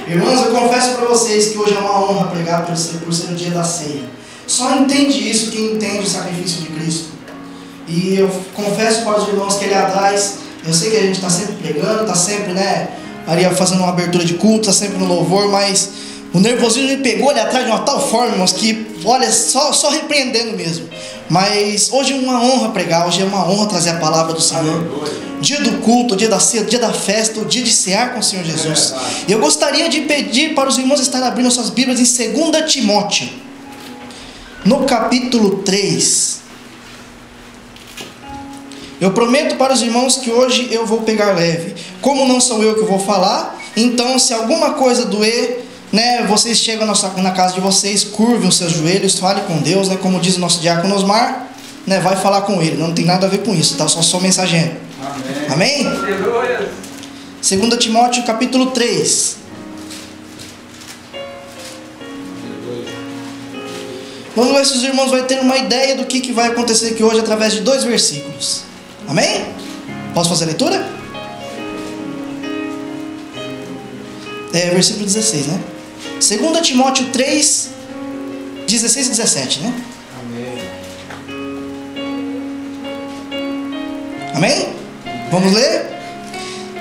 Irmãos, eu confesso para vocês que hoje é uma honra pregar por ser o dia da ceia. Só entende isso quem entende o sacrifício de Cristo. E eu confesso para os irmãos que ali atrás, eu sei que a gente está sempre pregando, está sempre, Maria fazendo uma abertura de culto, está sempre no louvor, mas o nervosismo me pegou ali atrás de uma tal forma, irmãos, que, olha, só repreendendo mesmo. Mas hoje é uma honra pregar, hoje é uma honra trazer a palavra do Senhor. Dia do culto, dia da ceia, dia da festa, o dia de cear com o Senhor Jesus. E eu gostaria de pedir para os irmãos estarem abrindo suas Bíblias em 2 Timóteo, no capítulo 3. Eu prometo para os irmãos que hoje eu vou pegar leve. Como não sou eu que vou falar, então se alguma coisa doer, vocês chegam na casa de vocês, curvem os seus joelhos, fale com Deus, como diz o nosso diácono Osmar, vai falar com ele, não tem nada a ver com isso, tá? Só sou mensageiro. Amém? 2 Timóteo capítulo 3. Vamos ver se os irmãos vão ter uma ideia do que vai acontecer aqui hoje através de 2 versículos. Amém? Posso fazer a leitura? Versículo 16, 2 Timóteo 3, 16 e 17, Amém? Vamos ler?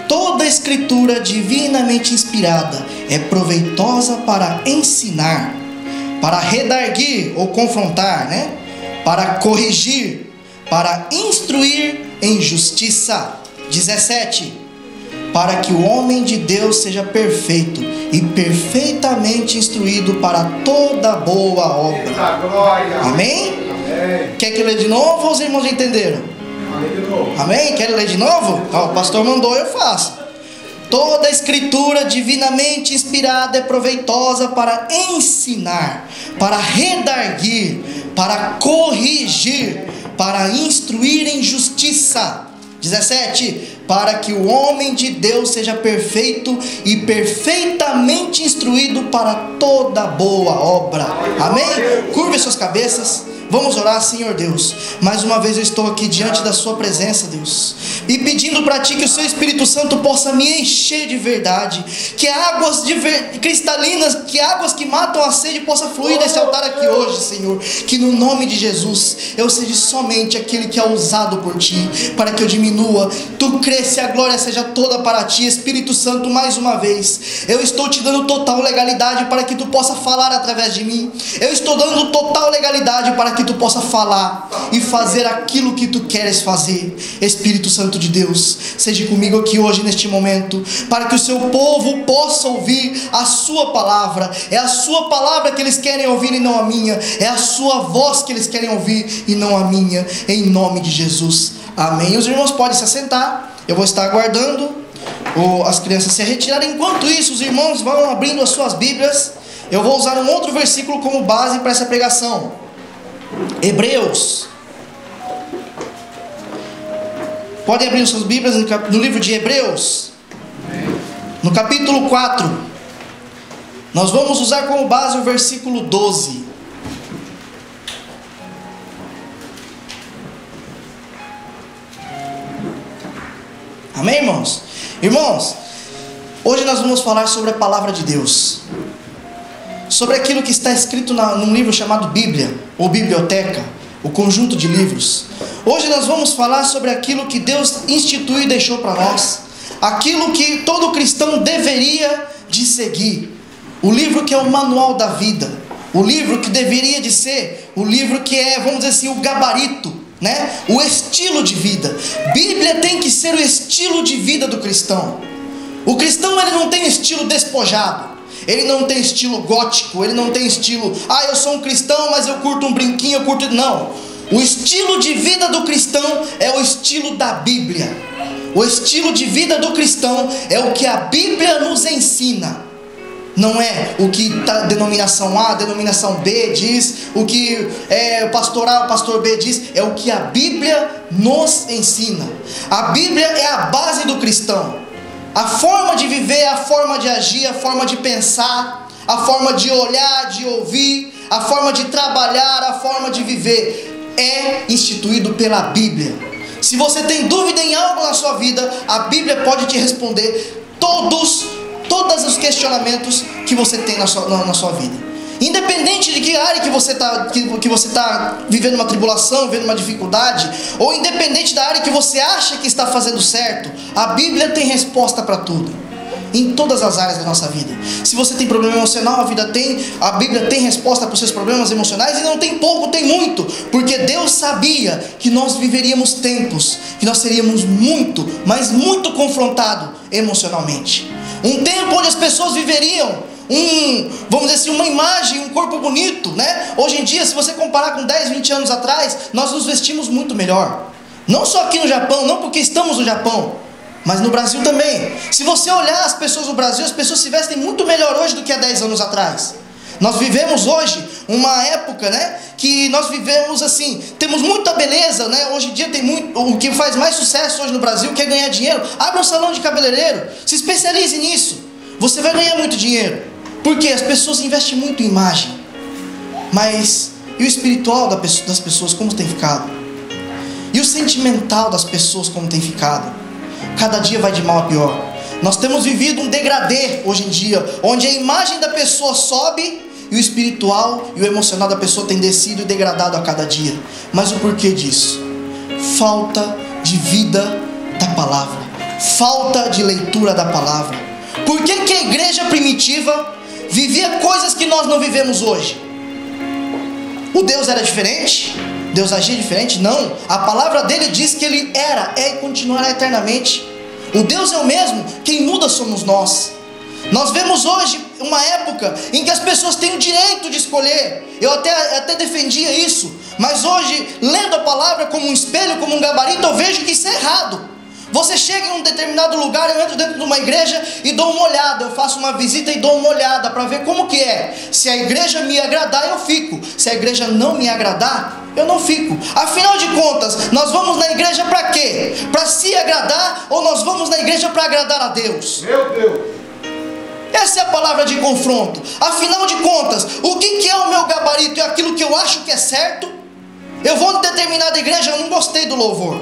Toda escritura divinamente inspirada é proveitosa para ensinar, para redarguir ou confrontar, para corrigir, para instruir em justiça. 17. Para que o homem de Deus seja perfeito e perfeitamente instruído para toda boa obra. Amém? Quer que eu leia de novo ou os irmãos já entenderam? Amém? Quer ler de novo? O pastor mandou, eu faço. Toda escritura divinamente inspirada é proveitosa para ensinar, para redarguir, para corrigir, para instruir em justiça. 17. Para que o homem de Deus seja perfeito e perfeitamente instruído para toda boa obra. Amém? Curve suas cabeças. Vamos orar. Senhor Deus, mais uma vez eu estou aqui diante da sua presença, Deus, e pedindo para ti que o seu Espírito Santo possa me encher de verdade, que águas cristalinas, que águas que matam a sede possa fluir desse altar aqui hoje, Senhor. Que no nome de Jesus eu seja somente aquele que é usado por ti, para que eu diminua, tu cresça e a glória seja toda para ti. Espírito Santo, mais uma vez eu estou te dando total legalidade para que tu possa falar através de mim. Eu estou dando total legalidade para que tu possa falar e fazer aquilo que tu queres fazer. Espírito Santo de Deus, seja comigo aqui hoje neste momento, para que o seu povo possa ouvir a sua palavra. É a sua palavra que eles querem ouvir e não a minha. É a sua voz que eles querem ouvir e não a minha, em nome de Jesus. Amém. Os irmãos podem se assentar. Eu vou estar aguardando as crianças se retirarem. Enquanto isso, os irmãos vão abrindo as suas Bíblias. Eu vou usar um outro versículo como base para essa pregação. Hebreus. Podem abrir suas Bíblias no livro de Hebreus, no capítulo 4. Nós vamos usar como base o versículo 12. Amém, irmãos? Irmãos, hoje nós vamos falar sobre a palavra de Deus, sobre aquilo que está escrito num livro chamado Bíblia, ou biblioteca, o conjunto de livros. Hoje nós vamos falar sobre aquilo que Deus instituiu e deixou para nós, aquilo que todo cristão deveria de seguir, o livro que é o manual da vida, o livro que deveria de ser, o livro que é, vamos dizer assim, o gabarito, o estilo de vida. Bíblia tem que ser o estilo de vida do cristão. O cristão, ele não tem estilo despojado, ele não tem estilo gótico, ele não tem estilo, eu sou um cristão, mas eu curto um brinquinho, não. O estilo de vida do cristão é o estilo da Bíblia. O estilo de vida do cristão é o que a Bíblia nos ensina. Não é o que a denominação A, a denominação B diz, o que o pastor A, o pastor B diz, é o que a Bíblia nos ensina. A Bíblia é a base do cristão. A forma de viver, a forma de agir, a forma de pensar, a forma de olhar, de ouvir, a forma de trabalhar, a forma de viver é instituído pela Bíblia. Se você tem dúvida em algo na sua vida, a Bíblia pode te responder todas os questionamentos que você tem na sua vida. Independente de que área que você está vivendo uma tribulação, vivendo uma dificuldade, ou independente da área que você acha que está fazendo certo, a Bíblia tem resposta para tudo. Em todas as áreas da nossa vida. Se você tem problema emocional, a Bíblia tem resposta para os seus problemas emocionais. E não tem pouco, tem muito. Porque Deus sabia que nós viveríamos tempos, que nós seríamos muito, mas muito confrontados emocionalmente. Um tempo onde as pessoas viveriam vamos dizer assim, uma imagem, um corpo bonito, né? Hoje em dia, se você comparar com 10, 20 anos atrás, nós nos vestimos muito melhor. Não só aqui no Japão, não porque estamos no Japão, mas no Brasil também. Se você olhar as pessoas no Brasil, as pessoas se vestem muito melhor hoje do que há 10 anos atrás. Nós vivemos hoje uma época, né, que nós vivemos assim, temos muita beleza, né? Hoje em dia tem muito, o que faz mais sucesso hoje no Brasil, que é ganhar dinheiro. Abra um salão de cabeleireiro, se especialize nisso. Você vai ganhar muito dinheiro. Porque as pessoas investem muito em imagem. Mas e o espiritual das pessoas como tem ficado? E o sentimental das pessoas como tem ficado? Cada dia vai de mal a pior. Nós temos vivido um degradê hoje em dia, onde a imagem da pessoa sobe e o espiritual e o emocional da pessoa tem descido e degradado a cada dia. Mas o porquê disso? Falta de vida da palavra, falta de leitura da palavra. Por que que a igreja primitiva vivia coisas que nós não vivemos hoje? O Deus era diferente? Deus agia diferente? Não. A palavra dele diz que ele era, é e continuará eternamente. O Deus é o mesmo, quem muda somos nós. Nós vemos hoje uma época em que as pessoas têm o direito de escolher. Eu até defendia isso, mas hoje, lendo a palavra como um espelho, como um gabarito, eu vejo que isso é errado. Você chega em um determinado lugar, eu entro dentro de uma igreja e dou uma olhada, eu faço uma visita e dou uma olhada para ver como que é. Se a igreja me agradar, eu fico. Se a igreja não me agradar, eu não fico. Afinal de contas, nós vamos na igreja para quê? Para se agradar, ou nós vamos na igreja para agradar a Deus? Meu Deus! Essa é a palavra de confronto. Afinal de contas, o que é o meu gabarito? É aquilo que eu acho que é certo? Eu vou em determinada igreja, eu não gostei do louvor,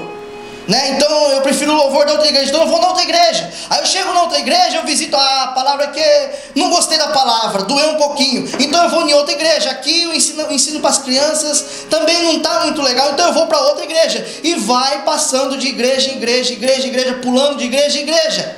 né? Então eu prefiro o louvor da outra igreja, então eu vou na outra igreja. Aí eu chego na outra igreja, eu visito a palavra que não gostei da palavra, doeu um pouquinho, então eu vou em outra igreja. Aqui o ensino para as crianças também não está muito legal, então eu vou para outra igreja. E vai passando de igreja em igreja, igreja em igreja, pulando de igreja em igreja,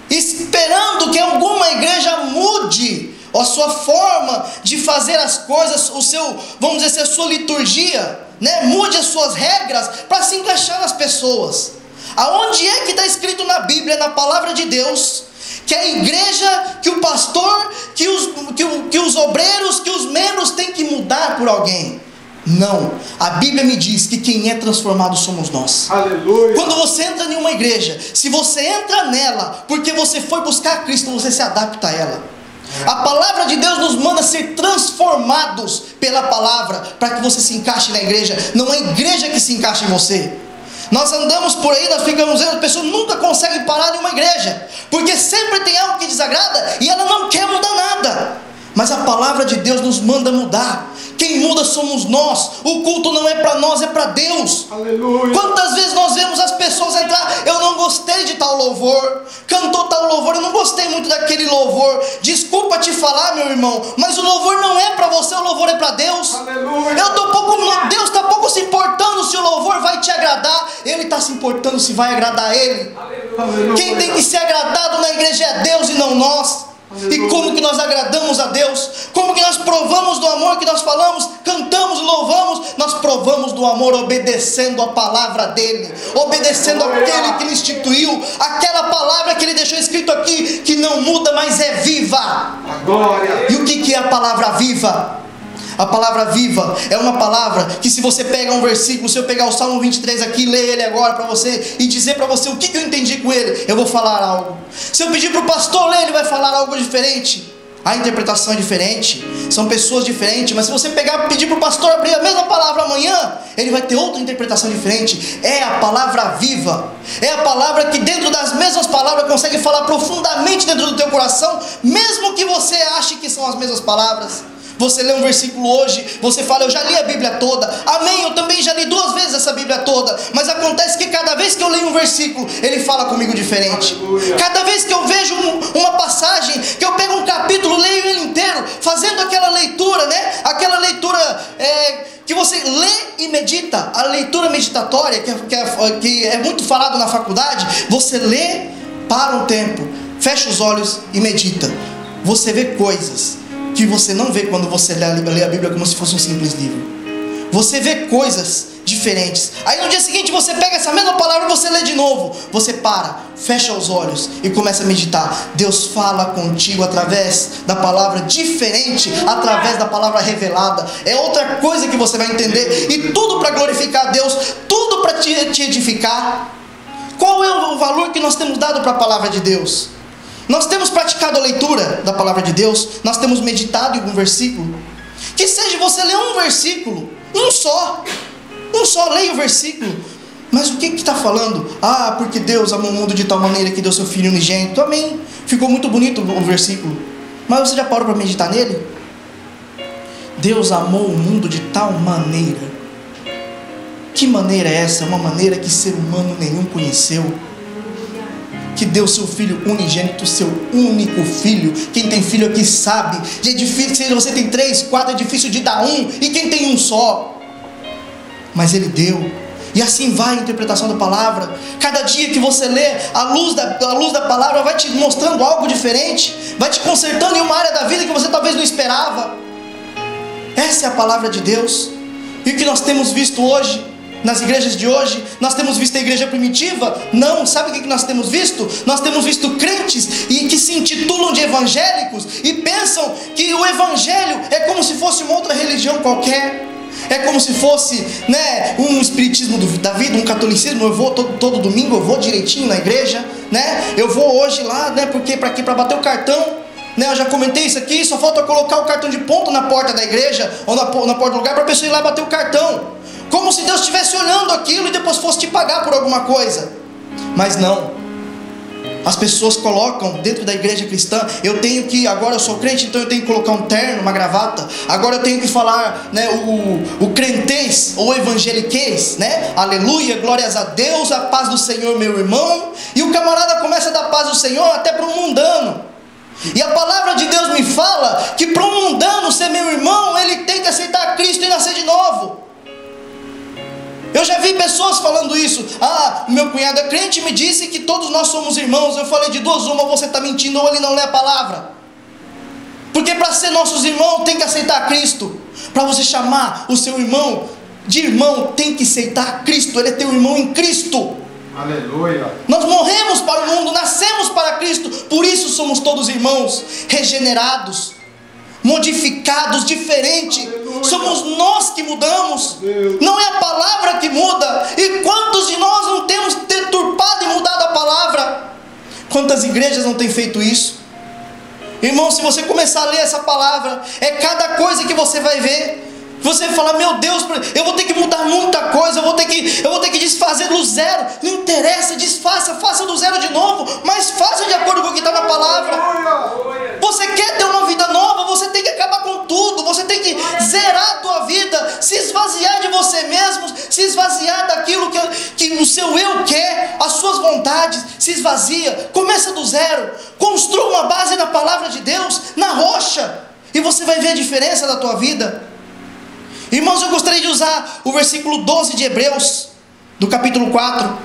esperando que alguma igreja mude a sua forma de fazer as coisas, o seu, vamos dizer assim, a sua liturgia, né? Mude as suas regras para se encaixar nas pessoas. Aonde é que está escrito na Bíblia, na palavra de Deus, que a igreja, que o pastor, que os obreiros, que os membros têm que mudar por alguém? Não, a Bíblia me diz que quem é transformado somos nós. Aleluia. Quando você entra em uma igreja, se você entra nela porque você foi buscar Cristo, você se adapta a ela. A palavra de Deus nos manda ser transformados pela palavra, para que você se encaixe na igreja. Não é a igreja que se encaixa em você. Nós andamos por aí, nós ficamos vendo, as pessoas nunca conseguem parar em uma igreja, porque sempre tem algo que desagrada e ela não quer mudar nada. Mas a palavra de Deus nos manda mudar. Quem muda somos nós. O culto não é para nós, é para Deus. Aleluia. Quantas vezes nós vemos as pessoas entrar, eu não gostei de tal louvor, cantou tal louvor, eu não gostei muito daquele louvor. Desculpa te falar, meu irmão, mas o louvor não é para você, o louvor é para Deus. Aleluia. Deus está pouco se importando se o louvor vai te agradar, Ele está se importando se vai agradar a Ele. Aleluia. Quem tem que ser agradado na igreja é Deus e não nós. E como que nós agradamos a Deus? Como que nós provamos do amor que nós falamos, cantamos e louvamos? Nós provamos do amor obedecendo a palavra dele, obedecendo aquele que ele instituiu, aquela palavra que ele deixou escrito aqui, que não muda, mas é viva. Glória. E o que é a palavra viva? A palavra viva é uma palavra que, se você pega um versículo, se eu pegar o Salmo 23 aqui, ler ele agora para você e dizer para você o que eu entendi com ele, eu vou falar algo. Se eu pedir para o pastor ler, ele vai falar algo diferente. A interpretação é diferente, são pessoas diferentes, mas se você pegar e pedir para o pastor abrir a mesma palavra amanhã, ele vai ter outra interpretação diferente. É a palavra viva, é a palavra que dentro das mesmas palavras consegue falar profundamente dentro do teu coração, mesmo que você ache que são as mesmas palavras. Você lê um versículo hoje, você fala, eu já li a Bíblia toda, amém, eu também já li 2 vezes essa Bíblia toda, mas acontece que cada vez que eu leio um versículo, ele fala comigo diferente. Aleluia. Cada vez que eu vejo uma passagem, que você lê e medita. A leitura meditatória, que é muito falado na faculdade, você lê, para um tempo, fecha os olhos e medita. Você vê coisas que você não vê quando você lê a Bíblia como se fosse um simples livro. Você vê coisas diferentes. Aí no dia seguinte você pega essa mesma palavra e você lê de novo. Você para, fecha os olhos e começa a meditar. Deus fala contigo através da palavra diferente, através da palavra revelada. É outra coisa que você vai entender. E tudo para glorificar a Deus, tudo para te edificar. Qual é o valor que nós temos dado para a palavra de Deus? Nós temos praticado a leitura da palavra de Deus. Nós temos meditado em algum versículo. Que seja você ler um versículo, um só, leia o versículo. Mas o que está falando? Ah, porque Deus amou o mundo de tal maneira que deu seu Filho unigênito. Amém. Ficou muito bonito o versículo. Mas você já parou para meditar nele? Deus amou o mundo de tal maneira. Que maneira é essa? Uma maneira que ser humano nenhum conheceu. Que deu seu Filho unigênito, seu único filho. Quem tem filho aqui sabe. É difícil, se você tem 3, 4, é difícil de dar um. E quem tem um só? Mas Ele deu. E assim vai a interpretação da palavra. Cada dia que você lê, a luz da palavra vai te mostrando algo diferente. Vai te consertando em uma área da vida que você talvez não esperava. Essa é a palavra de Deus. E o que nós temos visto hoje, nas igrejas de hoje, nós temos visto a igreja primitiva? Não, sabe o que nós temos visto? Nós temos visto crentes e que se intitulam de evangélicos e pensam que o evangelho é como se fosse uma outra religião qualquer. É como se fosse, né, um espiritismo da vida, um catolicismo. Eu vou todo domingo, eu vou direitinho na igreja, né? Eu vou hoje lá, né? Porque para quê? Para bater o cartão. Né, eu já comentei isso aqui, só falta colocar o cartão de ponto na porta da igreja ou na porta do lugar para a pessoa ir lá bater o cartão. Como se Deus estivesse olhando aquilo e depois fosse te pagar por alguma coisa. Mas não. As pessoas colocam dentro da igreja cristã, eu tenho que, agora eu sou crente, então eu tenho que colocar um terno, uma gravata. Agora eu tenho que falar, né, o crentez ou evangeliquez, né? Aleluia, glórias a Deus, a paz do Senhor, meu irmão. E o camarada começa a dar paz do Senhor até para um mundano. E a palavra de Deus me fala que para um mundano ser meu irmão, ele tem que aceitar Cristo e nascer de novo. Eu já vi pessoas falando isso. Ah, meu cunhado é crente e me disse que todos nós somos irmãos. Eu falei de duas uma, você está mentindo ou ele não lê a palavra. Porque para ser nossos irmãos tem que aceitar Cristo. Para você chamar o seu irmão de irmão, tem que aceitar Cristo. Ele é teu irmão em Cristo. Aleluia. Nós morremos para o mundo, nascemos para Cristo. Por isso somos todos irmãos, regenerados, modificados, diferente. Aleluia. Somos nós que mudamos. Deus. Não é a palavra que muda. E quantos de nós não temos deturpado e mudado a palavra? Quantas igrejas não têm feito isso? Irmão, se você começar a ler essa palavra, é cada coisa que você vai ver. Você fala, meu Deus, eu vou ter que mudar muita coisa, eu vou ter que desfazer do zero. Não interessa, desfaça, faça do zero de novo, mas faça de acordo com o que está na palavra. Você quer ter uma vida nova, você tem que acabar com tudo, você tem que zerar a tua vida, se esvaziar de você mesmo, se esvaziar daquilo que o seu eu quer, as suas vontades, se esvazia, começa do zero, construa uma base na palavra de Deus, na rocha, e você vai ver a diferença da tua vida. Irmãos, eu gostaria de usar o versículo 12 de Hebreus, do capítulo 4.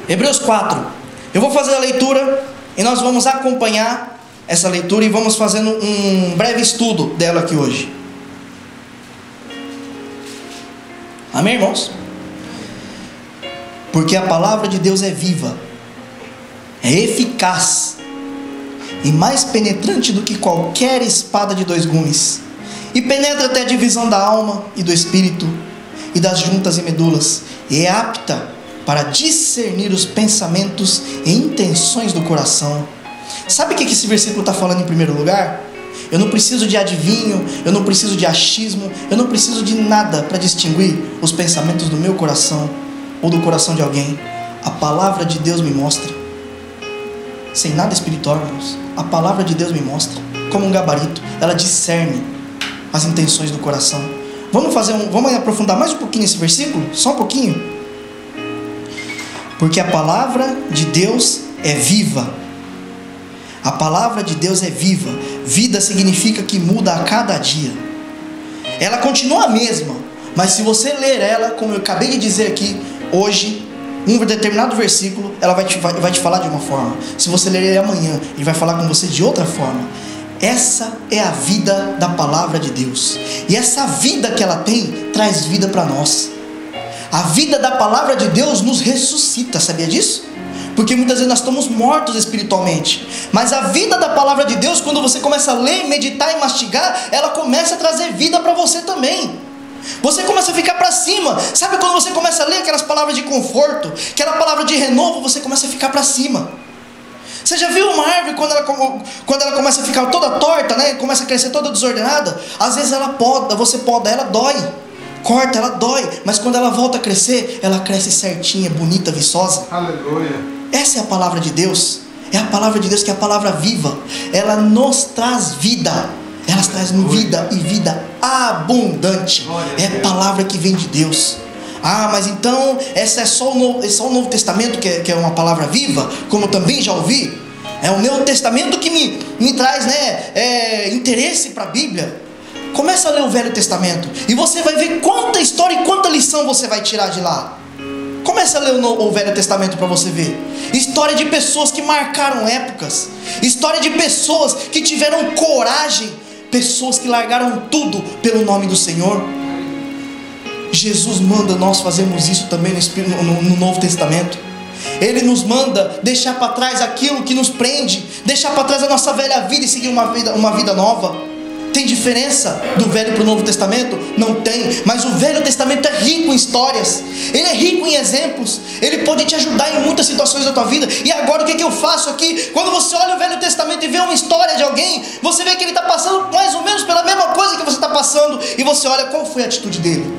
Hebreus 4. Eu vou fazer a leitura e nós vamos acompanhar essa leitura e vamos fazendo um breve estudo dela aqui hoje. Amém, irmãos? Porque a palavra de Deus é viva, é eficaz e mais penetrante do que qualquer espada de 2 gumes. E penetra até a divisão da alma e do espírito e das juntas e medulas, e é apta para discernir os pensamentos e intenções do coração. Sabe o que esse versículo está falando em primeiro lugar? Eu não preciso de adivinho, eu não preciso de achismo, eu não preciso de nada para distinguir os pensamentos do meu coração ou do coração de alguém. A palavra de Deus me mostra. Sem nada espiritual, irmãos. A palavra de Deus me mostra como um gabarito. Ela discerne as intenções do coração. Vamos aprofundar mais um pouquinho nesse versículo? Só um pouquinho. Porque a palavra de Deus é viva. A palavra de Deus é viva. Vida significa que muda a cada dia. Ela continua a mesma, mas se você ler ela, como eu acabei de dizer aqui, hoje, um determinado versículo, ela vai te falar de uma forma. Se você ler ele amanhã, ele vai falar com você de outra forma. Essa é a vida da palavra de Deus. E essa vida que ela tem, traz vida para nós. A vida da palavra de Deus nos ressuscita, sabia disso? Porque muitas vezes nós estamos mortos espiritualmente. Mas a vida da palavra de Deus, quando você começa a ler, meditar e mastigar, ela começa a trazer vida para você também. Você começa a ficar para cima. Sabe quando você começa a ler aquelas palavras de conforto, aquela palavra de renovo, você começa a ficar para cima. Você já viu uma árvore quando ela começa a ficar toda torta, né? Começa a crescer toda desordenada? Às vezes você poda ela, dói. Corta, ela dói. Mas quando ela volta a crescer, ela cresce certinha, bonita, viçosa. Aleluia. Essa é a palavra de Deus. É a palavra de Deus que é a palavra viva. Ela nos traz vida. Ela traz vida e vida abundante. É a palavra que vem de Deus. Ah, mas então essa é só o Novo Testamento que é uma palavra viva? Como eu também já ouvi. É o Novo Testamento que me traz, né, interesse para a Bíblia. Começa a ler o Velho Testamento e você vai ver quanta história e quanta lição você vai tirar de lá. Começa a ler o Velho Testamento para você ver. História de pessoas que marcaram épocas. História de pessoas que tiveram coragem. Pessoas que largaram tudo pelo nome do Senhor. Jesus manda nós fazermos isso também no Novo Testamento. Ele nos manda deixar para trás aquilo que nos prende, deixar para trás a nossa velha vida e seguir uma vida nova. Tem diferença do Velho para o Novo Testamento? Não tem. Mas o Velho Testamento é rico em histórias. Ele é rico em exemplos. Ele pode te ajudar em muitas situações da tua vida. E agora o que eu faço aqui? Quando você olha o Velho Testamento e vê uma história de alguém, você vê que ele está passando mais ou menos pela mesma coisa que você está passando. E você olha qual foi a atitude dele.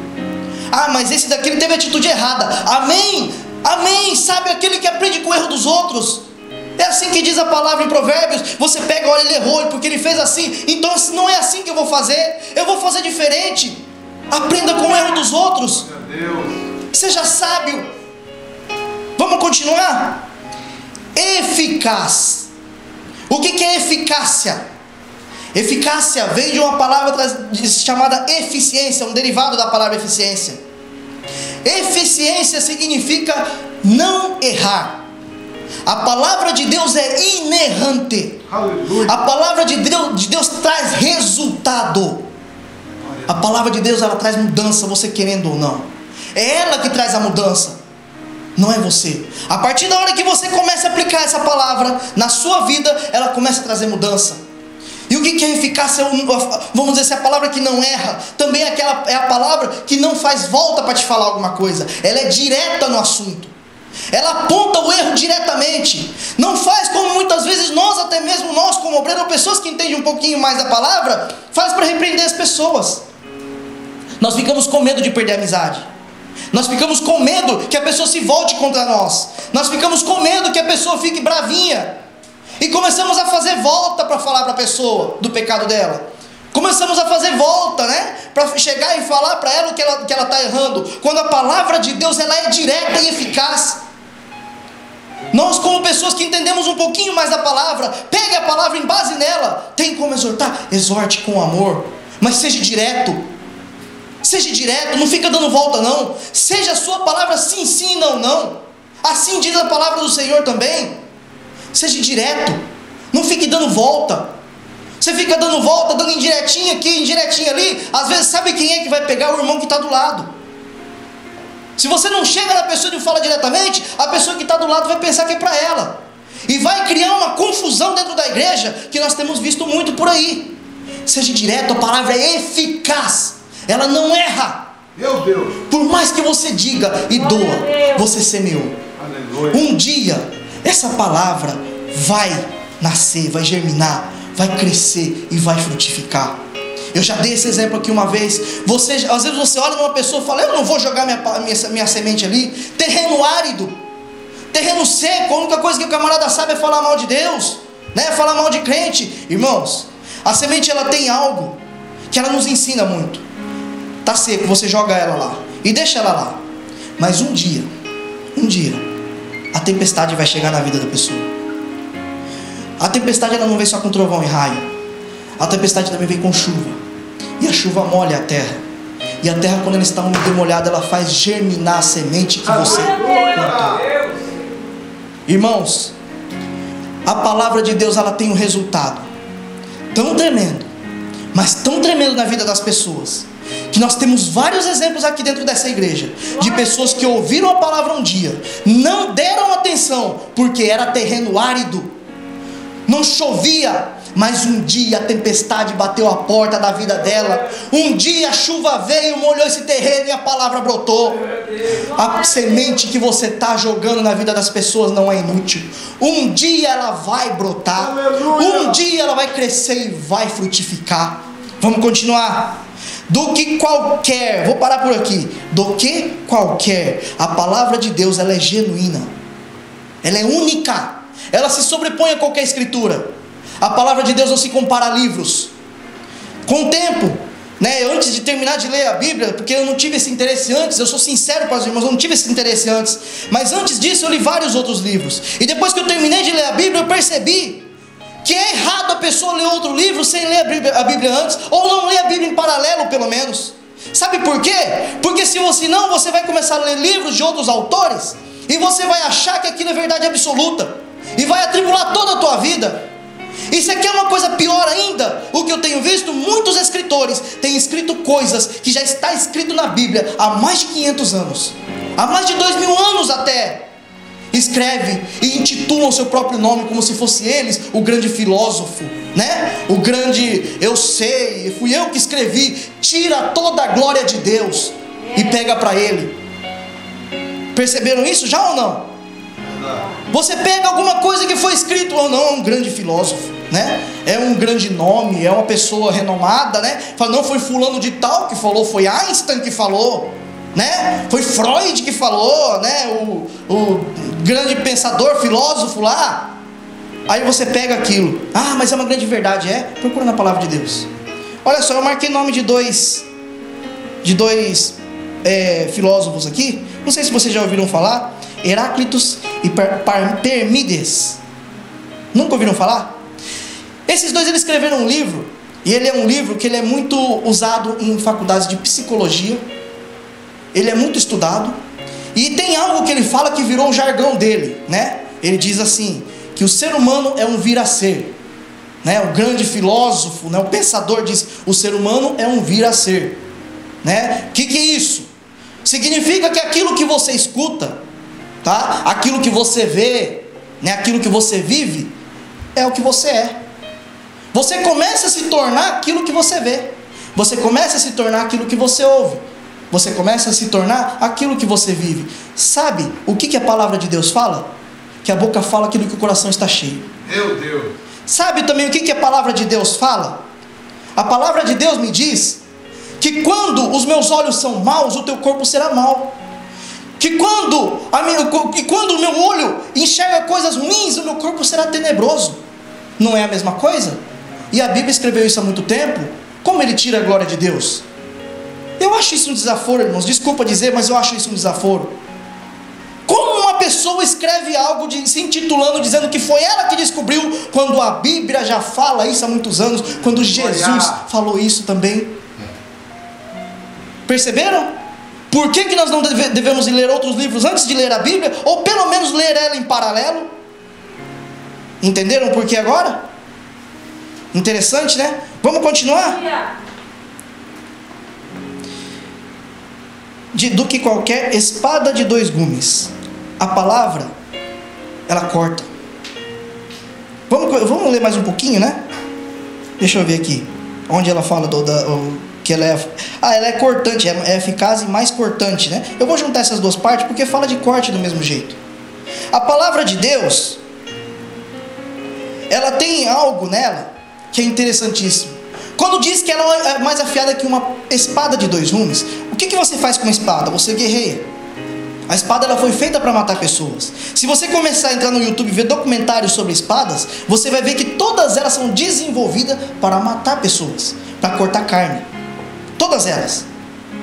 Ah, mas esse daqui ele teve a atitude errada. Amém, amém. Sabe aquele que aprende com o erro dos outros? É assim que diz a palavra em Provérbios. Você pega, olha, ele errou porque ele fez assim. Então não é assim que eu vou fazer. Eu vou fazer diferente. Aprenda com o erro dos outros. Seja sábio. Vamos continuar? Eficaz. O que é eficácia? Eficácia vem de uma palavra chamada eficiência, um derivado da palavra eficiência. Eficiência significa não errar. A palavra de Deus é inerrante. A palavra de Deus traz resultado. A palavra de Deus, ela traz mudança, você querendo ou não. É ela que traz a mudança, não é você. A partir da hora que você começa a aplicar essa palavra na sua vida, ela começa a trazer mudança. E o que é eficácia? Vamos dizer assim, a palavra que não erra. Também é a palavra que não faz volta para te falar alguma coisa. Ela é direta no assunto. Ela aponta o erro diretamente. Não faz como muitas vezes nós, até mesmo nós como obreiros, ou pessoas que entendem um pouquinho mais da palavra, faz para repreender as pessoas. Nós ficamos com medo de perder a amizade. Nós ficamos com medo que a pessoa se volte contra nós. Nós ficamos com medo que a pessoa fique bravinha. E começamos a fazer volta para falar para a pessoa do pecado dela. Começamos a fazer volta, né? Para chegar e falar para ela que ela está errando. Quando a palavra de Deus, ela é direta e eficaz. Nós, como pessoas que entendemos um pouquinho mais da palavra, pegue a palavra em base nela. Tem como exortar? Exorte com amor. Mas seja direto. Seja direto, não fica dando volta não. Seja a sua palavra sim, sim, não, não. Assim diz a palavra do Senhor também. Seja direto. Não fique dando volta. Você fica dando volta, dando indiretinha aqui, indiretinha ali. Às vezes sabe quem é que vai pegar? O irmão que está do lado. Se você não chega na pessoa e não fala diretamente, a pessoa que está do lado vai pensar que é para ela. E vai criar uma confusão dentro da igreja, que nós temos visto muito por aí. Seja direto, a palavra é eficaz. Ela não erra. Meu Deus. Por mais que você diga e doa, você semeou. Aleluia. Um dia, essa palavra vai nascer, vai germinar, vai crescer e vai frutificar. Eu já dei esse exemplo aqui uma vez. Às vezes você olha numa pessoa e fala: eu não vou jogar minha semente ali. Terreno árido, terreno seco, a única coisa que o camarada sabe é falar mal de Deus, né? Falar mal de crente. Irmãos, a semente, ela tem algo que ela nos ensina muito. Tá seco, você joga ela lá e deixa ela lá. Mas um dia, a tempestade vai chegar na vida da pessoa. A tempestade, ela não vem só com trovão e raio. A tempestade também vem com chuva. e a chuva molha a terra. E a terra, quando ela está úmida e molhada, ela faz germinar a semente que você plantou. Irmãos, a palavra de Deus, ela tem um resultado tão tremendo, mas tão tremendo na vida das pessoas, que nós temos vários exemplos aqui dentro dessa igreja, de pessoas que ouviram a palavra um dia, não deram atenção, porque era terreno árido, não chovia, mas um dia a tempestade bateu a porta da vida dela, um dia a chuva veio, molhou esse terreno e a palavra brotou. A semente que você está jogando na vida das pessoas não é inútil, um dia ela vai brotar, um dia ela vai crescer e vai frutificar. Vamos continuar. Do que qualquer, vou parar por aqui, do que qualquer, a palavra de Deus, ela é genuína, ela é única, ela se sobrepõe a qualquer escritura. A palavra de Deus não se compara a livros. Com o tempo, antes de terminar de ler a Bíblia, porque eu não tive esse interesse antes, eu sou sincero para os irmãos, eu não tive esse interesse antes, mas antes disso eu li vários outros livros, e depois que eu terminei de ler a Bíblia, eu percebi que é errado a pessoa ler outro livro sem ler a Bíblia antes, ou não ler a Bíblia em paralelo pelo menos. Sabe por quê? Porque se você não, você vai começar a ler livros de outros autores, e você vai achar que aquilo é verdade absoluta, e vai atribular toda a tua vida. Isso aqui é uma coisa pior ainda. O que eu tenho visto, muitos escritores têm escrito coisas que já está escrito na Bíblia há mais de 500 anos, há mais de 2000 anos até. Escreve e intitulam o seu próprio nome como se fosse eles o grande filósofo, o grande eu sei, fui eu que escrevi. Tira toda a glória de Deus e pega para ele. Perceberam isso já ou não? Você pega alguma coisa que foi escrito ou não, é um grande filósofo, é um grande nome, é uma pessoa renomada, fala, não foi fulano de tal que falou, foi Einstein que falou, foi Freud que falou, o grande pensador, filósofo lá. Aí você pega aquilo, mas é uma grande verdade, procura na palavra de Deus. Olha só, eu marquei nome de dois filósofos aqui, não sei se vocês já ouviram falar, Heráclitos e Parmênides. Nunca ouviram falar? Esses dois, eles escreveram um livro, e ele é um livro que ele é muito usado em faculdades de psicologia, ele é muito estudado, e tem algo que ele fala que virou o jargão dele, ele diz assim, que o ser humano é um vir-a-ser, o grande filósofo, o pensador diz, o ser humano é um vir-a-ser, que é isso? Significa que aquilo que você escuta, aquilo que você vê, aquilo que você vive, é o que você é. Você começa a se tornar aquilo que você vê, você começa a se tornar aquilo que você ouve, você começa a se tornar aquilo que você vive. Sabe o que a palavra de Deus fala? Que a boca fala aquilo que o coração está cheio. Meu Deus. Sabe também o que a palavra de Deus fala? A palavra de Deus me diz que quando os meus olhos são maus, o teu corpo será mau. Que quando o meu olho enxerga coisas ruins, o meu corpo será tenebroso. Não é a mesma coisa? E a Bíblia escreveu isso há muito tempo. Como ele tira a glória de Deus? Eu acho isso um desaforo, irmãos. Desculpa dizer, mas eu acho isso um desaforo. Como uma pessoa escreve algo se intitulando, dizendo que foi ela que descobriu, quando a Bíblia já fala isso há muitos anos, quando Jesus falou isso também? Perceberam? Por que nós não devemos ler outros livros antes de ler a Bíblia? Ou pelo menos ler ela em paralelo? Entenderam por que agora? Interessante, Vamos continuar? Do que qualquer espada de dois gumes. A palavra, ela corta. Vamos ler mais um pouquinho, Deixa eu ver aqui. Onde ela fala que ela é cortante, é eficaz e mais cortante, Eu vou juntar essas duas partes porque fala de corte do mesmo jeito. A palavra de Deus, ela tem algo nela que é interessantíssimo. Quando diz que ela é mais afiada que uma espada de dois gumes, o que você faz com uma espada? Você guerreia. A espada, ela foi feita para matar pessoas. Se você começar a entrar no YouTube e ver documentários sobre espadas, você vai ver que todas elas são desenvolvidas para matar pessoas, para cortar carne. Todas elas.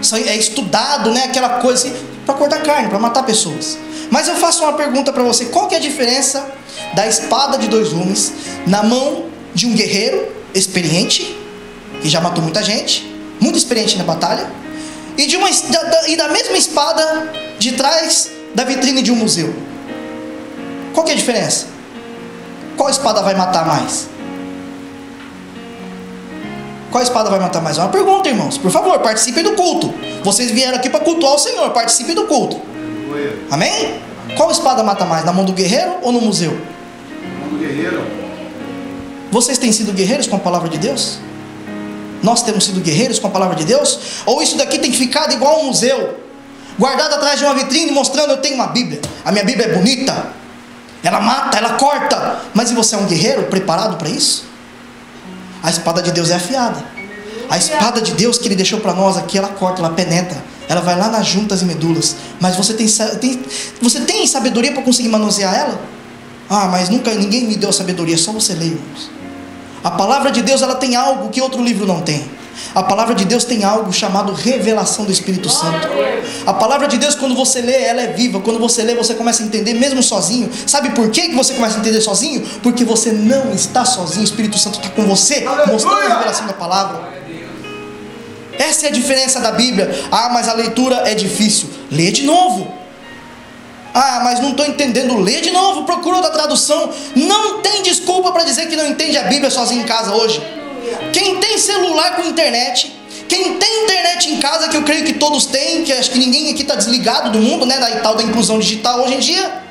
Isso é estudado, aquela coisa assim, para cortar carne, para matar pessoas. Mas eu faço uma pergunta para você: qual que é a diferença da espada de dois gumes na mão de um guerreiro experiente, que já matou muita gente, muito experiente na batalha, e da mesma espada de trás da vitrine de um museu. Qual que é a diferença? Qual espada vai matar mais? Qual espada vai matar mais? É uma pergunta, irmãos. Por favor, participem do culto. Vocês vieram aqui para cultuar o Senhor. Participem do culto. Amém? Qual espada mata mais? Na mão do guerreiro ou no museu? Na mão do guerreiro. Vocês têm sido guerreiros com a palavra de Deus? Nós temos sido guerreiros com a palavra de Deus? Ou isso daqui tem ficado igual um museu, guardado atrás de uma vitrine, mostrando: eu tenho uma Bíblia, a minha Bíblia é bonita, ela mata, ela corta. Mas e você é um guerreiro preparado para isso? A espada de Deus é afiada. A espada de Deus que Ele deixou para nós aqui, ela corta, ela penetra, ela vai lá nas juntas e medulas. Mas você tem sabedoria para conseguir manusear ela? Ah, mas ninguém me deu sabedoria. Só você lê, irmãos. A palavra de Deus, ela tem algo que outro livro não tem. A palavra de Deus tem algo chamado revelação do Espírito Santo. A palavra de Deus, quando você lê, ela é viva. Quando você lê, você começa a entender mesmo sozinho. Sabe por que você começa a entender sozinho? Porque você não está sozinho. O Espírito Santo está com você, mostrando a revelação da palavra. Essa é a diferença da Bíblia. Ah, mas a leitura é difícil. Lê de novo. Ah, mas não estou entendendo. Lê de novo, procura outra tradução. Não tem desculpa para dizer que não entende a Bíblia sozinho em casa hoje. Quem tem celular com internet, quem tem internet em casa, que eu creio que todos têm, que acho que ninguém aqui está desligado do mundo, né, da tal da inclusão digital hoje em dia.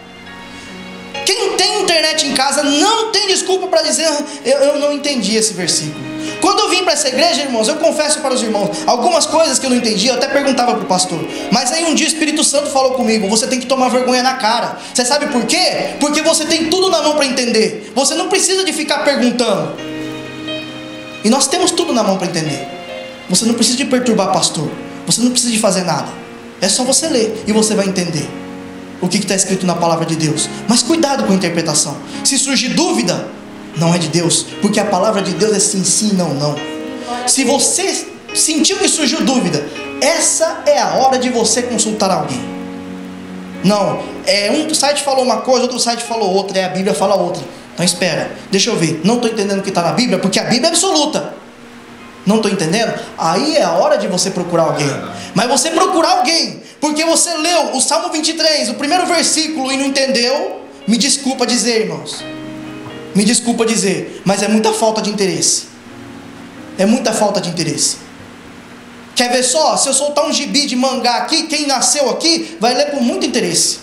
Quem tem internet em casa não tem desculpa para dizer: eu não entendi esse versículo. Quando eu vim para essa igreja, irmãos, eu confesso para os irmãos, algumas coisas que eu não entendi, eu até perguntava para o pastor. Mas aí um dia o Espírito Santo falou comigo: você tem que tomar vergonha na cara. Você sabe por quê? Porque você tem tudo na mão para entender. Você não precisa de ficar perguntando. E nós temos tudo na mão para entender. Você não precisa de perturbar pastor. Você não precisa de fazer nada. É só você ler e você vai entender o que está escrito na palavra de Deus. Mas cuidado com a interpretação. Se surgir dúvida, não é de Deus, porque a palavra de Deus é sim, sim, não, não. Se você sentiu que surgiu dúvida, essa é a hora de você consultar alguém. Não, um site falou uma coisa, outro site falou outra, a Bíblia fala outra. Então espera, deixa eu ver. Não estou entendendo o que está na Bíblia, porque a Bíblia é absoluta. Não estou entendendo? Aí é a hora de você procurar alguém. Mas você procurar alguém porque você leu o Salmo 23, o primeiro versículo, e não entendeu, me desculpa dizer, irmãos. Me desculpa dizer, mas é muita falta de interesse. É muita falta de interesse. Quer ver só? Se eu soltar um gibi de mangá aqui, quem nasceu aqui vai ler com muito interesse.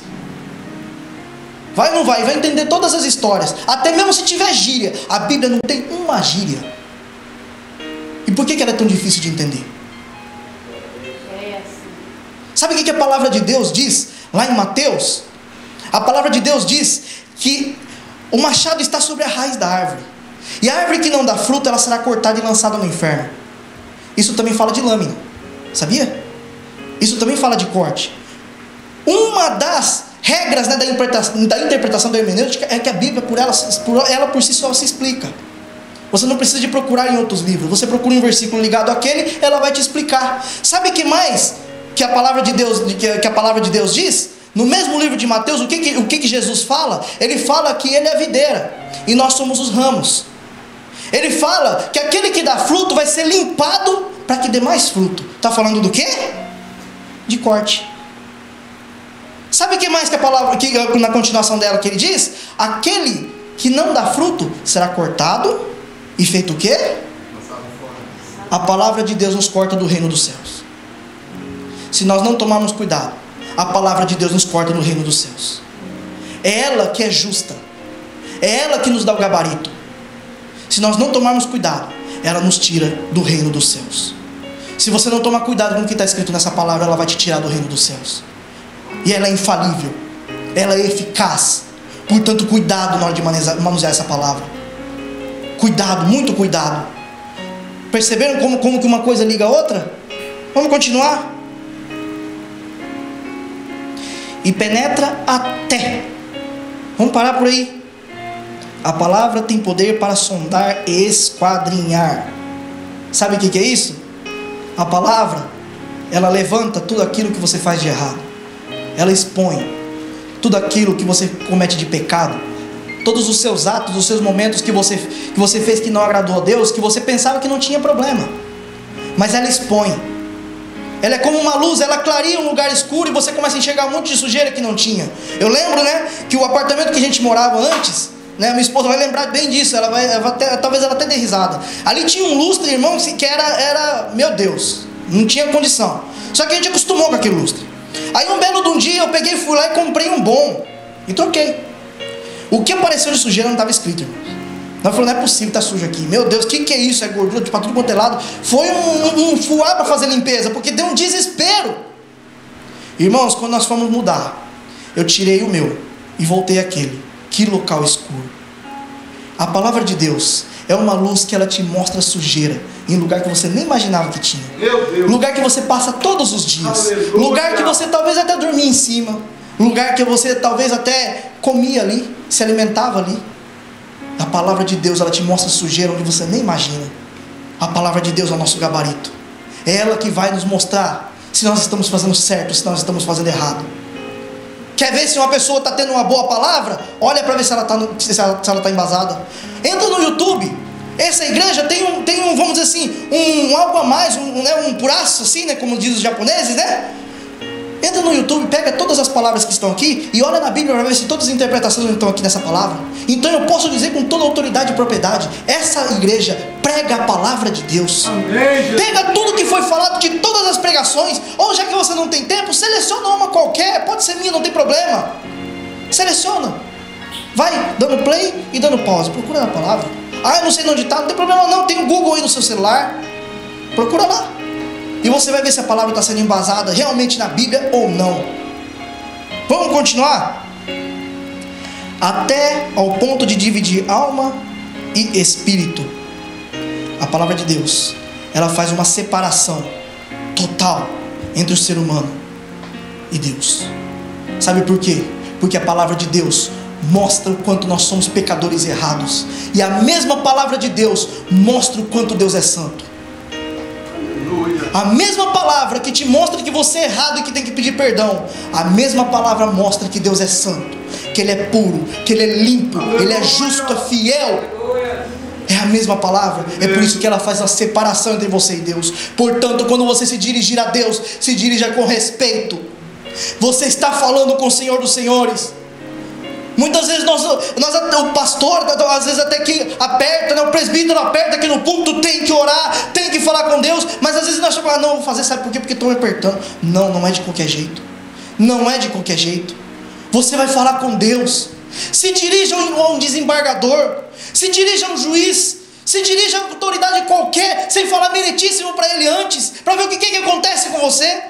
Vai ou não vai? Vai entender todas as histórias. Até mesmo se tiver gíria. A Bíblia não tem uma gíria. E por que ela é tão difícil de entender? Sabe o que a palavra de Deus diz lá em Mateus? A palavra de Deus diz que o machado está sobre a raiz da árvore. E a árvore que não dá fruto, ela será cortada e lançada no inferno. Isso também fala de lâmina. Sabia? Isso também fala de corte. Uma das regras, né, da interpretação da hermenêutica é que a Bíblia por ela por si só se explica. Você não precisa de procurar em outros livros. Você procura um versículo ligado àquele, ela vai te explicar. Sabe o que mais que a palavra de Deus diz? No mesmo livro de Mateus, o que Jesus fala? Ele fala que Ele é a videira e nós somos os ramos. Ele fala que aquele que dá fruto vai ser limpado para que dê mais fruto. Está falando do quê? De corte. Sabe o que mais que a palavra, que na continuação dela que ele diz? Aquele que não dá fruto será cortado e feito o quê? A palavra de Deus nos corta do reino dos céus. Se nós não tomarmos cuidado, a palavra de Deus nos corta do reino dos céus. É ela que é justa. É ela que nos dá o gabarito. Se nós não tomarmos cuidado, ela nos tira do reino dos céus. Se você não tomar cuidado com o que está escrito nessa palavra, ela vai te tirar do reino dos céus. E ela é infalível, ela é eficaz. Portanto, cuidado na hora de manusear essa palavra. Cuidado, muito cuidado. Perceberam como que uma coisa liga a outra? Vamos continuar? E penetra até. Vamos parar por aí. A palavra tem poder para sondar e esquadrinhar. Sabe o que é isso? A palavra, ela levanta tudo aquilo que você faz de errado. Ela expõe tudo aquilo que você comete de pecado, todos os seus atos, os seus momentos que você fez que não agradou a Deus, que você pensava que não tinha problema. mas ela expõe. Ela é como uma luz, ela clareia um lugar escuro e você começa a enxergar um monte de sujeira que não tinha. Eu lembro, né, que o apartamento que a gente morava antes, né, minha esposa vai lembrar bem disso, talvez ela até dê risada. Ali tinha um lustre, irmão, que era, meu Deus, não tinha condição. Só que a gente acostumou com aquele lustre. Aí um belo de um dia eu peguei, fui lá e comprei um bom e troquei. O que apareceu de sujeira não estava escrito, irmão. Nós falamos, não é possível, está sujo aqui. Meu Deus, o que é isso? É gordura para tudo quanto é lado. Foi um fuá para fazer limpeza, porque deu um desespero. Irmãos, quando nós fomos mudar, eu tirei o meu e voltei àquele. Que local escuro. A palavra de Deus é uma luz que ela te mostra sujeira em lugar que você nem imaginava que tinha. Lugar que você passa todos os dias. Aleluia. Lugar que você talvez até dormia em cima. Lugar que você talvez até comia ali, se alimentava ali. A palavra de Deus, ela te mostra sujeira onde você nem imagina. A palavra de Deus é o nosso gabarito. É ela que vai nos mostrar se nós estamos fazendo certo, se nós estamos fazendo errado. Quer ver se uma pessoa está tendo uma boa palavra? Olha para ver se ela está embasada. Entra no YouTube. Essa igreja tem um vamos dizer assim, um algo a mais, um puraço assim, né, como diz os japoneses, né? Entra no YouTube, pega todas as palavras que estão aqui e olha na Bíblia para ver se todas as interpretações estão aqui nessa palavra. Então eu posso dizer com toda autoridade e propriedade, essa igreja prega a palavra de Deus. Amém. Pega tudo que foi falado de todas as pregações, ou já que você não tem tempo, seleciona uma qualquer, pode ser minha, não tem problema. Seleciona. Vai dando play e dando pause, procura na palavra. Ah, eu não sei onde está, não tem problema não, tem o Google aí no seu celular. Procura lá. E você vai ver se a palavra está sendo embasada realmente na Bíblia ou não. Vamos continuar? Até ao ponto de dividir alma e espírito. A palavra de Deus, ela faz uma separação total entre o ser humano e Deus. Sabe por quê? Porque a palavra de Deus mostra o quanto nós somos pecadores errados. E a mesma palavra de Deus mostra o quanto Deus é santo. A mesma palavra que te mostra que você é errado e que tem que pedir perdão, a mesma palavra mostra que Deus é santo, que Ele é puro, que Ele é limpo, Ele é justo, é fiel. É a mesma palavra. É por isso que ela faz a separação entre você e Deus. Portanto, quando você se dirigir a Deus, se dirija com respeito. Você está falando com o Senhor dos Senhores. Muitas vezes o pastor, às vezes até que aperta, né? O presbítero aperta aqui no púlpito, tem que orar, tem que falar com Deus, mas às vezes nós falamos, não, vou fazer, sabe por quê? Porque estão me apertando. Não é de qualquer jeito. Não é de qualquer jeito. Você vai falar com Deus. Se dirija a um desembargador, se dirija a um juiz, se dirija a uma autoridade qualquer, sem falar meritíssimo para ele antes, para ver o que acontece com você,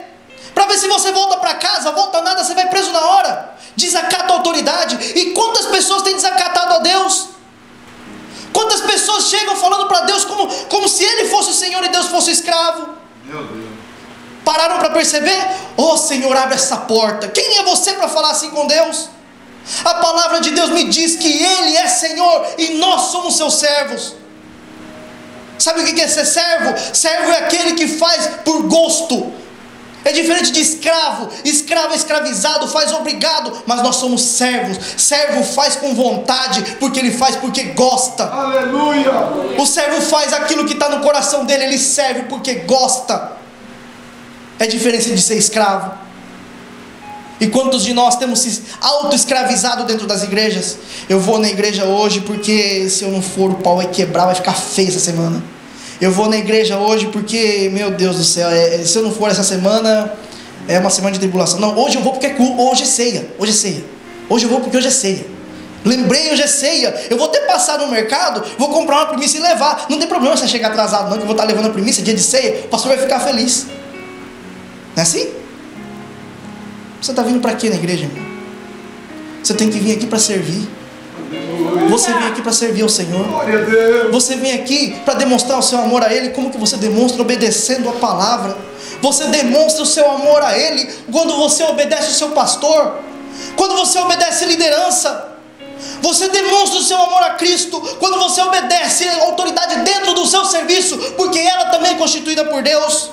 para ver se você volta para casa, volta nada, você vai preso na hora. Desacata a autoridade. E quantas pessoas têm desacatado a Deus? Quantas pessoas chegam falando para Deus como se Ele fosse o Senhor e Deus fosse o escravo? Meu Deus. Pararam para perceber? Oh Senhor, abre essa porta. Quem é você para falar assim com Deus? A palavra de Deus me diz que Ele é Senhor e nós somos seus servos. Sabe o que é ser servo? Servo é aquele que faz por gosto. É diferente de escravo. Escravo é escravizado, faz obrigado. Mas nós somos servos. Servo faz com vontade, porque ele faz porque gosta. Aleluia. O servo faz aquilo que está no coração dele. Ele serve porque gosta. É diferente de ser escravo. E quantos de nós temos se auto-escravizado dentro das igrejas? Eu vou na igreja hoje porque se eu não for o pau vai quebrar, vai ficar feio essa semana. Eu vou na igreja hoje porque, meu Deus do céu, se eu não for essa semana, é uma semana de tribulação. Não, hoje eu vou porque hoje é ceia. Hoje é ceia. Hoje eu vou porque hoje é ceia. Lembrei, hoje é ceia. Eu vou até passar no mercado, vou comprar uma primícia e levar. Não tem problema se eu chegar atrasado não, que eu vou estar levando a primícia, dia de ceia. O pastor vai ficar feliz. Não é assim? Você está vindo para quê na igreja, irmão? Você tem que vir aqui para servir. Você vem aqui para servir ao Senhor. Você vem aqui para demonstrar o seu amor a Ele. Como que você demonstra? Obedecendo a palavra. Você demonstra o seu amor a Ele quando você obedece o seu pastor, quando você obedece a liderança. Você demonstra o seu amor a Cristo quando você obedece a autoridade dentro do seu serviço, porque ela também é constituída por Deus.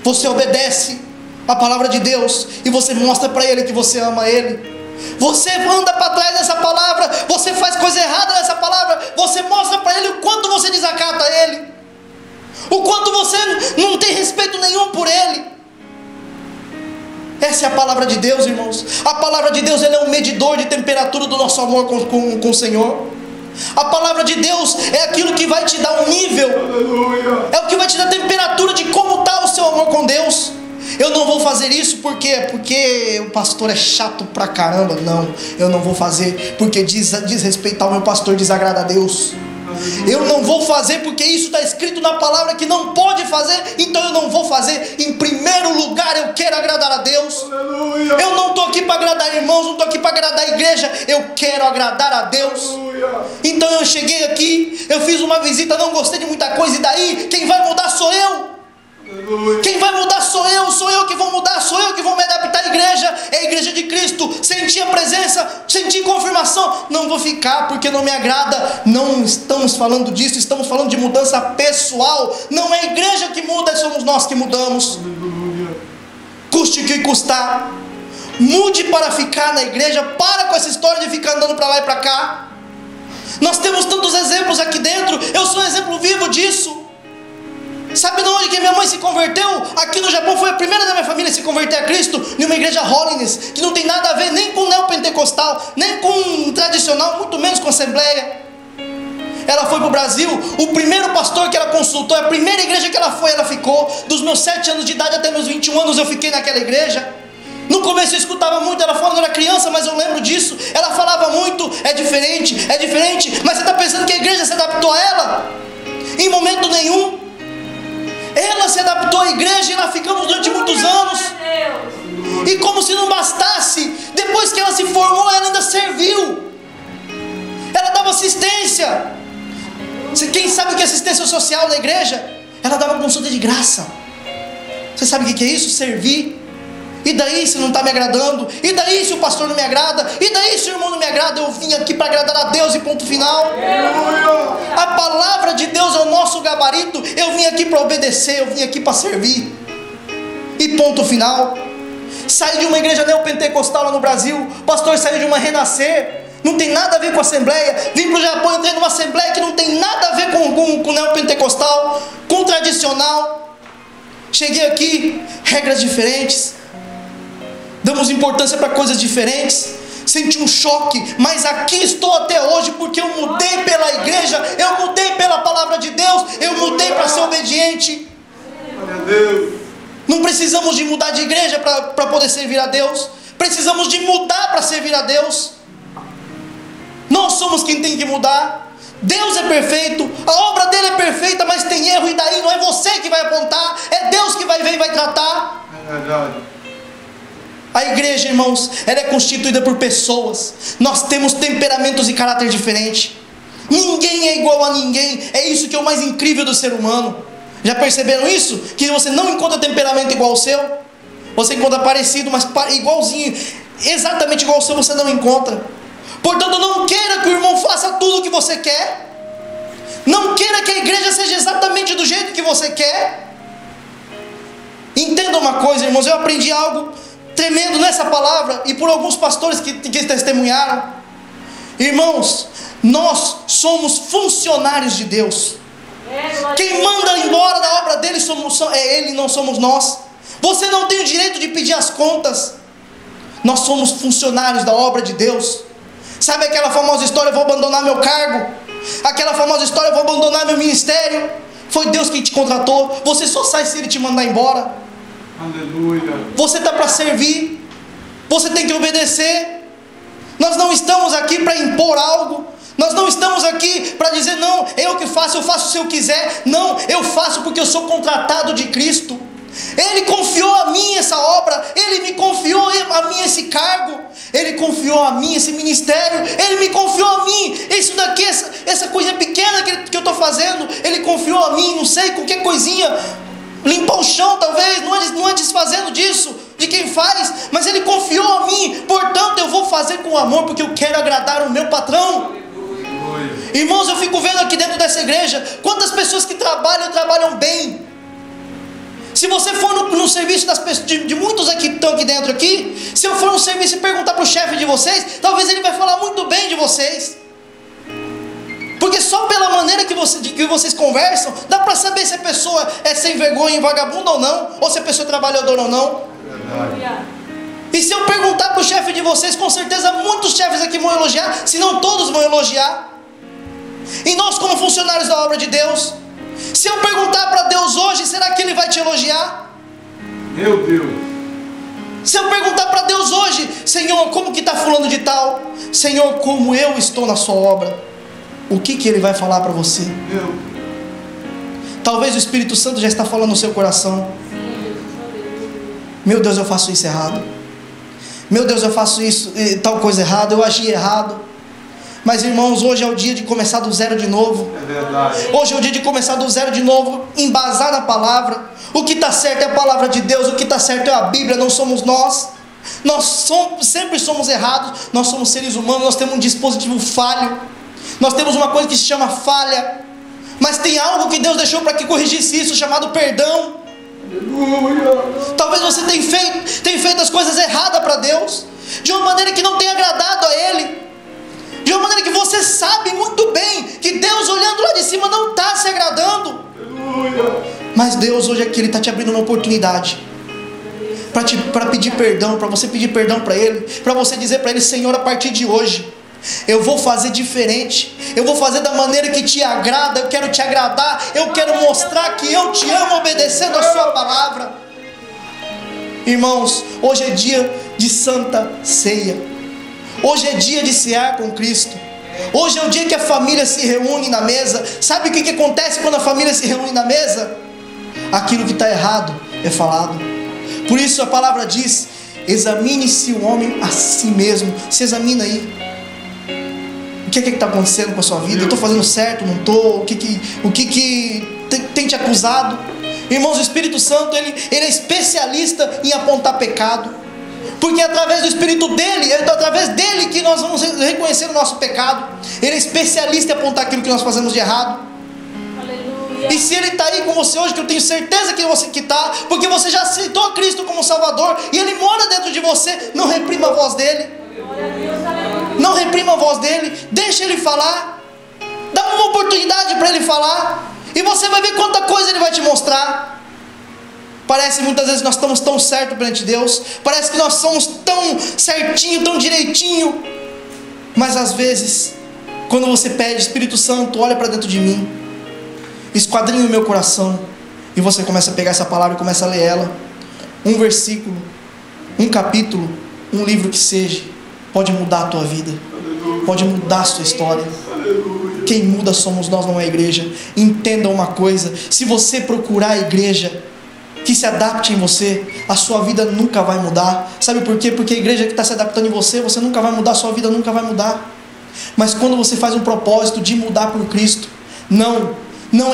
Você obedece a palavra de Deus e você mostra para Ele que você ama Ele. Você anda para trás dessa palavra, você faz coisa errada nessa palavra, você mostra para Ele o quanto você desacata Ele, o quanto você não tem respeito nenhum por ele. Essa é a palavra de Deus, irmãos. A palavra de Deus, ela é um medidor de temperatura do nosso amor com o Senhor. A palavra de Deus é aquilo que vai te dar um nível, é o que vai te dar temperatura de como está o seu amor com Deus. Eu não vou fazer isso porque o pastor é chato pra caramba. Não, eu não vou fazer porque diz respeito ao meu pastor, desagrada a Deus. Eu não vou fazer porque isso está escrito na palavra que não pode fazer, então eu não vou fazer. Em primeiro lugar eu quero agradar a Deus. Aleluia. Eu não estou aqui para agradar irmãos, não estou aqui para agradar a igreja, eu quero agradar a Deus. Aleluia. Então eu cheguei aqui, eu fiz uma visita, não gostei de muita coisa, e daí quem vai mudar sou eu. Quem vai mudar sou eu que vou mudar, sou eu que vou me adaptar à igreja. É a igreja de Cristo, sentir a presença, sentir confirmação. Não vou ficar porque não me agrada. Não estamos falando disso, estamos falando de mudança pessoal. Não é a igreja que muda, somos nós que mudamos. Custe o que custar, mude para ficar na igreja. Para com essa história de ficar andando para lá e para cá. Nós temos tantos exemplos aqui dentro, eu sou um exemplo vivo disso. Sabe de onde que minha mãe se converteu? Aqui no Japão, foi a primeira da minha família a se converter a Cristo, em uma igreja Holiness, que não tem nada a ver nem com neopentecostal, nem com tradicional, muito menos com assembleia. Ela foi para o Brasil, o primeiro pastor que ela consultou, a primeira igreja que ela foi, ela ficou. Dos meus 7 anos de idade até meus 21 anos eu fiquei naquela igreja. No começo eu escutava muito ela falando, eu era criança, mas eu lembro disso. Ela falava muito, é diferente, mas você está pensando que a igreja se adaptou a ela? Em momento nenhum. Ela se adaptou à igreja e lá ficamos durante muitos anos. E como se não bastasse, depois que ela se formou, ela ainda serviu. Ela dava assistência. Quem sabe o que é assistência social na igreja? Ela dava consulta de graça. Você sabe o que é isso? Servir. E daí se não está me agradando? E daí se o pastor não me agrada? E daí se o irmão não me agrada? Eu vim aqui para agradar a Deus e ponto final. A palavra de Deus é o nosso gabarito. Eu vim aqui para obedecer, eu vim aqui para servir. E ponto final. Saí de uma igreja neopentecostal lá no Brasil. O pastor saiu de uma Renascer. Não tem nada a ver com a assembleia. Vim para o Japão, entrei numa assembleia que não tem nada a ver com neopentecostal, com tradicional. Cheguei aqui, regras diferentes. Damos importância para coisas diferentes. Senti um choque, mas aqui estou até hoje porque eu mudei pela igreja, eu mudei pela palavra de Deus, eu mudei para ser obediente. Não precisamos de mudar de igreja para poder servir a Deus. Precisamos de mudar para servir a Deus. Nós somos quem tem que mudar. Deus é perfeito, a obra dele é perfeita, mas tem erro, e daí não é você que vai apontar, é Deus que vai ver e vai tratar. É verdade. A igreja, irmãos, ela é constituída por pessoas. Nós temos temperamentos e caráter diferentes. Ninguém é igual a ninguém. É isso que é o mais incrível do ser humano. Já perceberam isso? Que você não encontra temperamento igual ao seu. Você encontra parecido, mas igualzinho, exatamente igual ao seu, você não encontra. Portanto, não queira que o irmão faça tudo o que você quer. Não queira que a igreja seja exatamente do jeito que você quer. Entenda uma coisa, irmãos, eu aprendi algo tremendo nessa palavra, e por alguns pastores que testemunharam. Irmãos, nós somos funcionários de Deus. Quem manda embora da obra dele é Ele, não somos nós. Você não tem o direito de pedir as contas. Nós somos funcionários da obra de Deus. Sabe aquela famosa história, eu vou abandonar meu cargo? Aquela famosa história, eu vou abandonar meu ministério? Foi Deus quem te contratou. Você só sai se Ele te mandar embora. Aleluia. Você está para servir. Você tem que obedecer. Nós não estamos aqui para impor algo. Nós não estamos aqui para dizer, não, eu que faço, eu faço se eu quiser. Não, eu faço porque eu sou contratado de Cristo. Ele confiou a mim essa obra. Ele me confiou a mim esse cargo. Ele confiou a mim esse ministério. Ele me confiou a mim isso daqui, essa coisa pequena que eu estou fazendo. Ele confiou a mim, não sei, qualquer coisinha, limpar o chão talvez, não é desfazendo disso, de quem faz, mas Ele confiou a mim. Portanto eu vou fazer com amor, porque eu quero agradar o meu patrão. Irmãos, eu fico vendo aqui dentro dessa igreja quantas pessoas que trabalham bem. Se você for no serviço de muitos aqui que estão aqui dentro aqui, se eu for no serviço e perguntar para o chefe de vocês, talvez ele vai falar muito bem de vocês. Porque só pela maneira que que vocês conversam, dá para saber se a pessoa é sem vergonha e vagabunda ou não, ou se a pessoa é trabalhadora ou não. E se eu perguntar para o chefe de vocês, com certeza muitos chefes aqui vão elogiar, se não todos vão elogiar. E nós, como funcionários da obra de Deus, se eu perguntar para Deus hoje, será que Ele vai te elogiar? Meu Deus. Se eu perguntar para Deus hoje, Senhor, como que está fulano de tal? Senhor, como eu estou na sua obra? O que Ele vai falar para você? Talvez o Espírito Santo já está falando no seu coração. Meu Deus, eu faço isso errado. Meu Deus, eu faço isso, tal coisa errada, eu agi errado. Mas irmãos, hoje é o dia de começar do zero de novo. É verdade. Hoje é o dia de começar do zero de novo, embasar na palavra. O que está certo é a palavra de Deus, o que está certo é a Bíblia, não somos nós. Sempre somos errados, nós somos seres humanos, nós temos um dispositivo falho. Nós temos uma coisa que se chama falha. Mas tem algo que Deus deixou para que corrigisse isso, chamado perdão. Talvez você tenha feito as coisas erradas para Deus, de uma maneira que não tenha agradado a Ele, de uma maneira que você sabe muito bem que Deus, olhando lá de cima, não está se agradando. Mas Deus hoje aqui, Ele está te abrindo uma oportunidade para pedir perdão, para você pedir perdão para Ele, para você dizer para Ele: Senhor, a partir de hoje eu vou fazer diferente, eu vou fazer da maneira que te agrada, eu quero te agradar, eu quero mostrar que eu te amo obedecendo a sua palavra. Irmãos, hoje é dia de Santa Ceia, hoje é dia de cear com Cristo, hoje é o dia que a família se reúne na mesa. Sabe o que acontece quando a família se reúne na mesa? Aquilo que está errado é falado. Por isso a palavra diz: examine-se o homem a si mesmo. Se examina aí. O que está acontecendo com a sua vida? Eu estou fazendo certo, não estou? O que tem te acusado? Irmãos, o Espírito Santo, ele é especialista em apontar pecado, porque é através do Espírito dele, é através dele que nós vamos reconhecer o nosso pecado. Ele é especialista em apontar aquilo que nós fazemos de errado. Aleluia. E se ele está aí com você hoje, que eu tenho certeza que você está, porque você já aceitou a Cristo como Salvador, e Ele mora dentro de você, não reprima a voz dele. Não reprima a voz dele, deixa ele falar, dá uma oportunidade para ele falar, e você vai ver quanta coisa ele vai te mostrar. Parece muitas vezes que nós estamos tão certos perante Deus, parece que nós somos tão certinho, tão direitinho, mas às vezes, quando você pede: Espírito Santo, olha para dentro de mim, esquadrinha o meu coração, e você começa a pegar essa palavra e começa a ler ela, um versículo, um capítulo, um livro que seja, pode mudar a tua vida, pode mudar a sua história. Quem muda somos nós, não é a igreja. Entenda uma coisa: se você procurar a igreja que se adapte em você, a sua vida nunca vai mudar. Sabe por quê? Porque a igreja que está se adaptando em você, você nunca vai mudar, a sua vida nunca vai mudar. Mas quando você faz um propósito de mudar por Cristo, não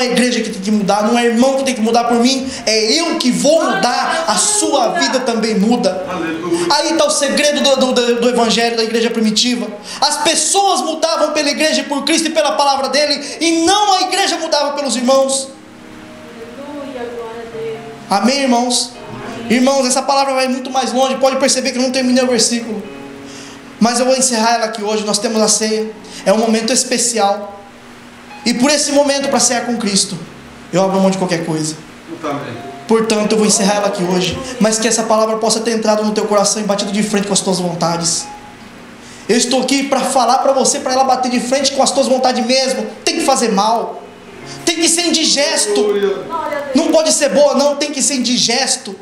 é a igreja que tem que mudar, não é irmão que tem que mudar por mim, é eu que vou mudar, a sua vida também muda. Aí está o segredo do evangelho da igreja primitiva. As pessoas mudavam pela igreja, por Cristo e pela palavra dele, e não a igreja mudava pelos irmãos. Amém, irmãos? Irmãos, essa palavra vai muito mais longe. Pode perceber que eu não terminei o versículo, mas eu vou encerrar ela aqui hoje. Nós temos a ceia, é um momento especial, e por esse momento, para cear com Cristo, eu abro mão de qualquer coisa. Portanto, eu vou encerrar ela aqui hoje, mas que essa palavra possa ter entrado no teu coração e batido de frente com as tuas vontades. Eu estou aqui para falar para você, para ela bater de frente com as tuas vontades mesmo. Tem que fazer mal, tem que ser indigesto, não pode ser boa não, tem que ser indigesto.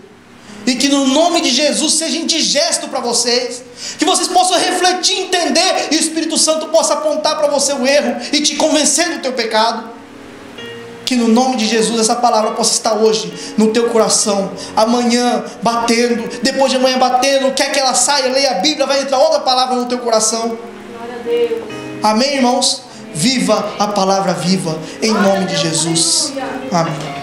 E que no nome de Jesus seja indigesto para vocês, que vocês possam refletir, entender, e o Espírito Santo possa apontar para você o erro e te convencer do teu pecado. Que no nome de Jesus essa palavra possa estar hoje no teu coração, amanhã batendo, depois de amanhã batendo, quer que ela saia, leia a Bíblia, vai entrar outra palavra no teu coração. Glória a Deus. Amém, irmãos? Viva a palavra viva, em nome de Jesus. Amém.